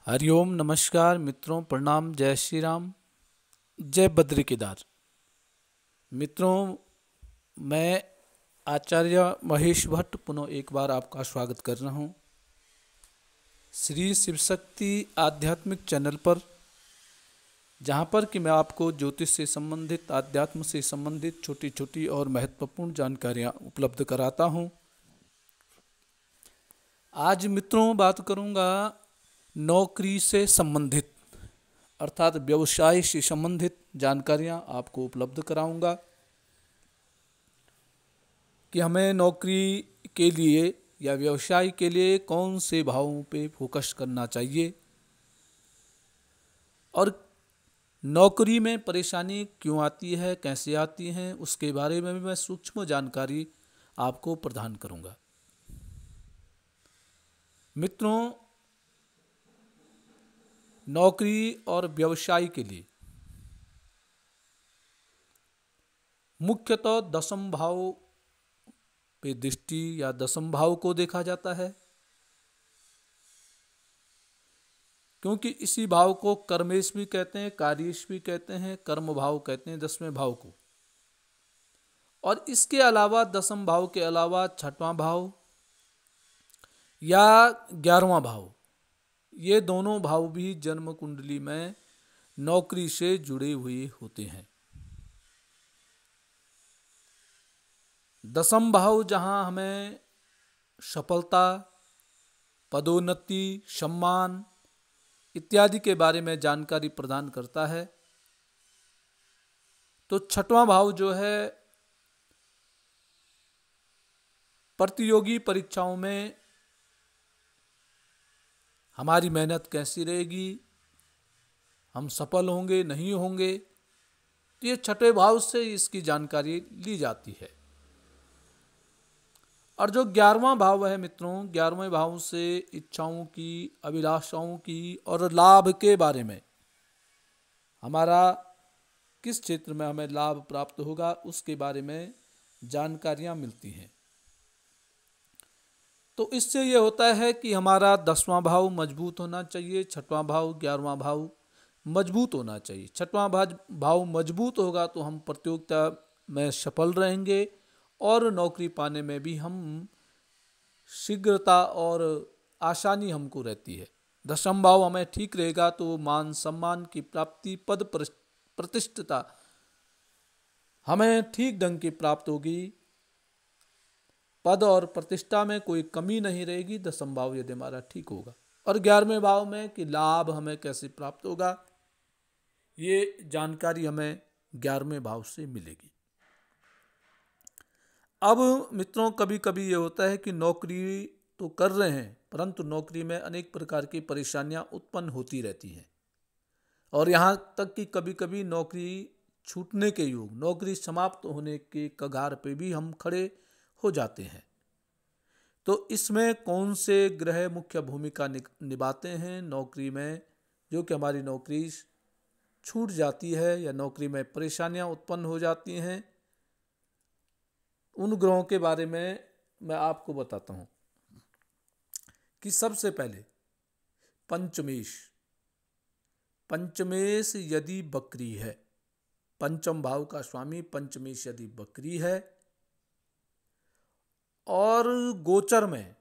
हरिओम नमस्कार मित्रों, प्रणाम, जय श्री राम, जय बद्री केदार। मित्रों, मैं आचार्य महेश भट्ट पुनः एक बार आपका स्वागत कर रहा हूँ श्री शिव शक्ति आध्यात्मिक चैनल पर, जहाँ पर कि मैं आपको ज्योतिष से संबंधित, आध्यात्म से संबंधित छोटी छोटी और महत्वपूर्ण जानकारियाँ उपलब्ध कराता हूँ। आज मित्रों बात करूँगा नौकरी से संबंधित, अर्थात व्यवसाय से संबंधित जानकारियां आपको उपलब्ध कराऊंगा कि हमें नौकरी के लिए या व्यवसाय के लिए कौन से भावों पे फोकस करना चाहिए और नौकरी में परेशानी क्यों आती है, कैसे आती हैं, उसके बारे में भी मैं सूक्ष्म जानकारी आपको प्रदान करूंगा। मित्रों, नौकरी और व्यवसाय के लिए मुख्यतः दशम भाव पे दृष्टि या दशम भाव को देखा जाता है, क्योंकि इसी भाव को कर्मेश भी कहते हैं, कार्येश भी कहते हैं, कर्म भाव कहते हैं, 10वें भाव को। और इसके अलावा दशम भाव के अलावा छठवां भाव या 11वां भाव, ये दोनों भाव भी जन्म कुंडली में नौकरी से जुड़े हुए होते हैं। दशम भाव जहां हमें सफलता, पदोन्नति, सम्मान इत्यादि के बारे में जानकारी प्रदान करता है, तो छठवां भाव जो है प्रतियोगी परीक्षाओं में हमारी मेहनत कैसी रहेगी, हम सफल होंगे नहीं होंगे, तो ये छठवें भाव से इसकी जानकारी ली जाती है। और जो 11वां भाव है मित्रों, 11वें भाव से इच्छाओं की, अभिलाषाओं की और लाभ के बारे में, हमारा किस क्षेत्र में हमें लाभ प्राप्त होगा उसके बारे में जानकारियां मिलती हैं। तो इससे ये होता है कि हमारा 10वां भाव मजबूत होना चाहिए, छठवां भाव, 11वां भाव मजबूत होना चाहिए। छठवां भाव मजबूत होगा तो हम प्रतियोगिता में सफल रहेंगे और नौकरी पाने में भी हम शीघ्रता और आसानी हमको रहती है। दशम भाव हमें ठीक रहेगा तो मान सम्मान की प्राप्ति, पद प्रतिष्ठिता हमें ठीक ढंग की प्राप्त होगी, पद और प्रतिष्ठा में कोई कमी नहीं रहेगी दशम भाव यदि हमारा ठीक होगा। और 11वें भाव में कि लाभ हमें कैसे प्राप्त होगा, ये जानकारी हमें 11वें भाव से मिलेगी। अब मित्रों, कभी कभी ये होता है कि नौकरी तो कर रहे हैं परंतु नौकरी में अनेक प्रकार की परेशानियां उत्पन्न होती रहती हैं, और यहाँ तक कि कभी कभी नौकरी छूटने के योग, नौकरी समाप्त होने के कगार पे भी हम खड़े हो जाते हैं। तो इसमें कौन से ग्रह मुख्य भूमिका निभाते हैं नौकरी में, जो कि हमारी नौकरी छूट जाती है या नौकरी में परेशानियां उत्पन्न हो जाती हैं, उन ग्रहों के बारे में मैं आपको बताता हूं कि सबसे पहले पंचमेश। पंचमेश यदि बकरी है, पंचम भाव का स्वामी पंचमेश यदि बकरी है और गोचर में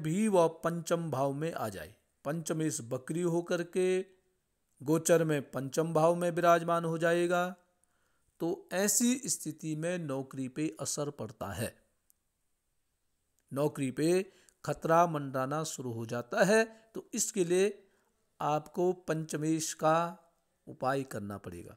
भी वह पंचम भाव में आ जाए, पंचमेश बकरी होकर के गोचर में पंचम भाव में विराजमान हो जाएगा, तो ऐसी स्थिति में नौकरी पे असर पड़ता है, नौकरी पे खतरा मंडराना शुरू हो जाता है। तो इसके लिए आपको पंचमेश का उपाय करना पड़ेगा।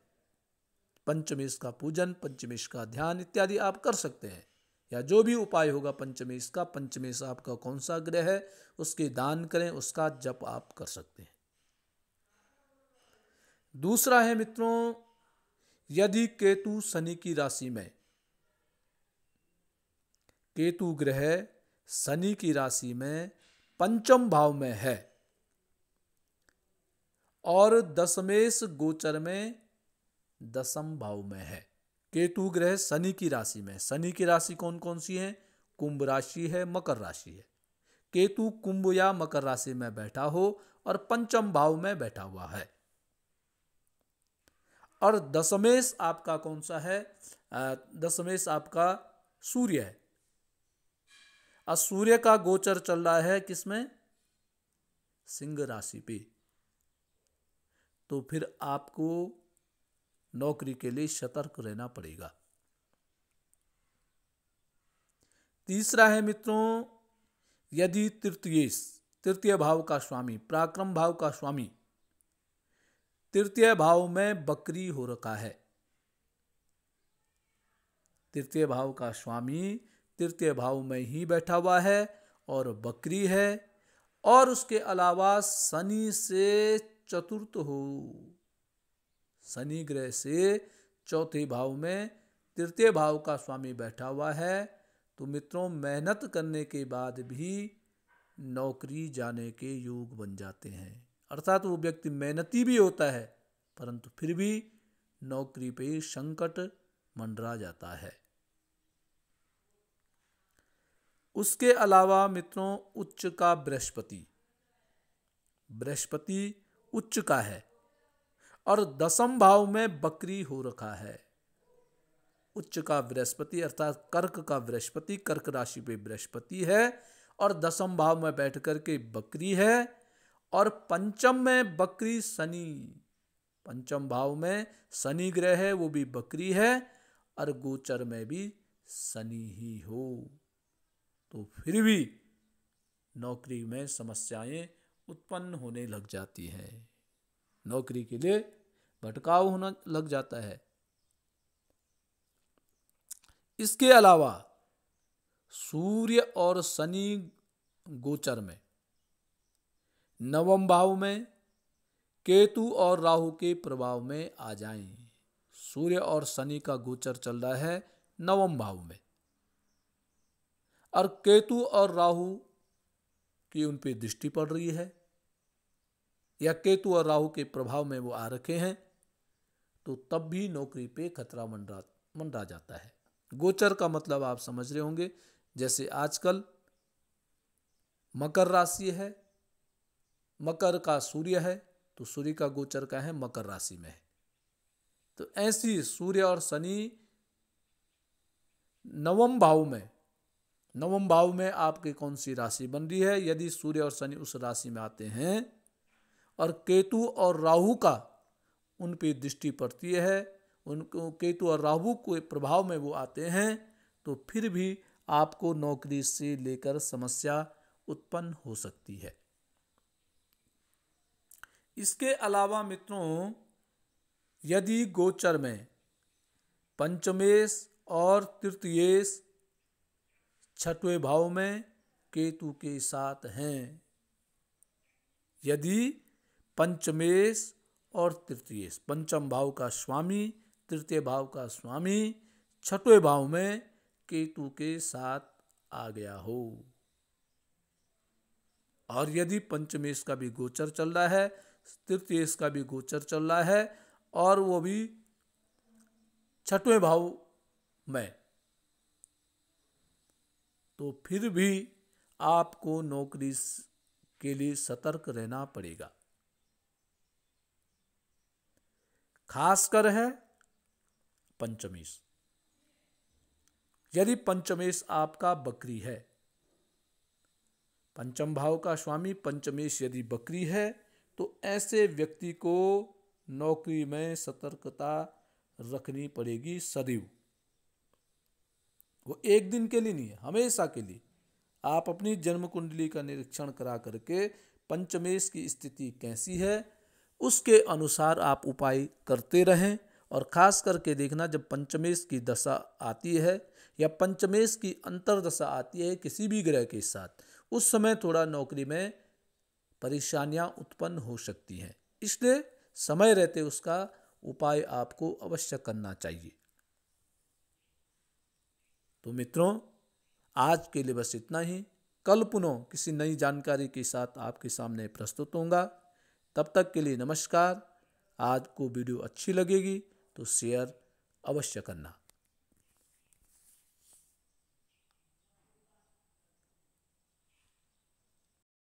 पंचमेश का पूजन, पंचमेश का ध्यान इत्यादि आप कर सकते हैं, या जो भी उपाय होगा पंचमेश का, पंचमेश आपका कौन सा ग्रह है उसके दान करें, उसका जप आप कर सकते हैं। दूसरा है मित्रों, यदि केतु शनि की राशि में, केतु ग्रह शनि की राशि में पंचम भाव में है और दशमेश गोचर में दशम भाव में है, केतु ग्रह शनि की राशि में, शनि की राशि कौन कौन सी है, कुंभ राशि है, मकर राशि है, केतु कुंभ या मकर राशि में बैठा हो और पंचम भाव में बैठा हुआ है। और दशमेश आपका कौन सा है? दशमेश आपका सूर्य है। और सूर्य का गोचर चल रहा है किसमें? सिंह राशि पे। तो फिर आपको नौकरी के लिए सतर्क रहना पड़ेगा। तीसरा है मित्रों, यदि तृतीय भाव का स्वामी, पराक्रम भाव का स्वामी तृतीय भाव में बकरी हो रखा है। तृतीय भाव का स्वामी तृतीय भाव में ही बैठा हुआ है और बकरी है, और उसके अलावा शनि से चतुर्थ हो, शनि ग्रह से चौथे भाव में तृतीय भाव का स्वामी बैठा हुआ है। तो मित्रों, मेहनत करने के बाद भी नौकरी जाने के योग बन जाते हैं। अर्थात वो व्यक्ति मेहनती भी होता है, परंतु फिर भी नौकरी पे संकट मंडरा जाता है। उसके अलावा मित्रों, उच्च का बृहस्पति उच्च का है और दशम भाव में बकरी हो रखा है। उच्च का बृहस्पति अर्थात कर्क का बृहस्पति, कर्क राशि पे बृहस्पति है और दशम भाव में बैठ करके बकरी है, और पंचम में बकरी शनि, पंचम भाव में शनि ग्रह है, वो भी बकरी है, और गोचर में भी शनि ही हो, तो फिर भी नौकरी में समस्याएं उत्पन्न होने लग जाती हैं। नौकरी के लिए भटकाव होना लग जाता है। इसके अलावा सूर्य और शनि गोचर में नवम भाव में केतु और राहु के प्रभाव में आ जाएं। सूर्य और शनि का गोचर चल रहा है नवम भाव में, और केतु और राहु की उन पे दृष्टि पड़ रही है, या केतु और राहु के प्रभाव में वो आ रखे हैं, तो तब भी नौकरी पे खतरा मंडरा जाता है। गोचर का मतलब आप समझ रहे होंगे, जैसे आजकल मकर राशि है, मकर का सूर्य है, तो सूर्य का गोचर का है मकर राशि में है। तो ऐसी सूर्य और शनि नवम भाव में आपके कौन सी राशि बन रही है? यदि सूर्य और शनि उस राशि में आते हैं और केतु और राहु का उन पे दृष्टि पड़ती है, उनको केतु और राहु के प्रभाव में वो आते हैं, तो फिर भी आपको नौकरी से लेकर समस्या उत्पन्न हो सकती है। इसके अलावा मित्रों, यदि गोचर में पंचमेश और तृतीयेश छठवें भाव में केतु के साथ हैं, यदि पंचमेश और तृतीयेश, पंचम भाव का स्वामी तृतीय भाव का स्वामी छठवें भाव में केतु के साथ आ गया हो, और यदि पंचमेश का भी गोचर चल रहा है, तृतीयेश का भी गोचर चल रहा है, और वो भी छठवें भाव में, तो फिर भी आपको नौकरी के लिए सतर्क रहना पड़ेगा। खासकर है पंचमेश। यदि पंचमेश आपका बकरी है, पंचम भाव का स्वामी पंचमेश यदि बकरी है, तो ऐसे व्यक्ति को नौकरी में सतर्कता रखनी पड़ेगी सदैव। वो एक दिन के लिए नहीं है, हमेशा के लिए। आप अपनी जन्म कुंडली का निरीक्षण करा करके पंचमेश की स्थिति कैसी है उसके अनुसार आप उपाय करते रहें, और खास करके देखना जब पंचमेश की दशा आती है या पंचमेश की अंतर्दशा आती है किसी भी ग्रह के साथ, उस समय थोड़ा नौकरी में परेशानियां उत्पन्न हो सकती हैं। इसलिए समय रहते उसका उपाय आपको अवश्य करना चाहिए। तो मित्रों, आज के लिए बस इतना ही। कल पुनः किसी नई जानकारी के साथ आपके सामने प्रस्तुत होऊंगा। तब तक के लिए नमस्कार। आज को वीडियो अच्छी लगेगी तो शेयर अवश्य करना।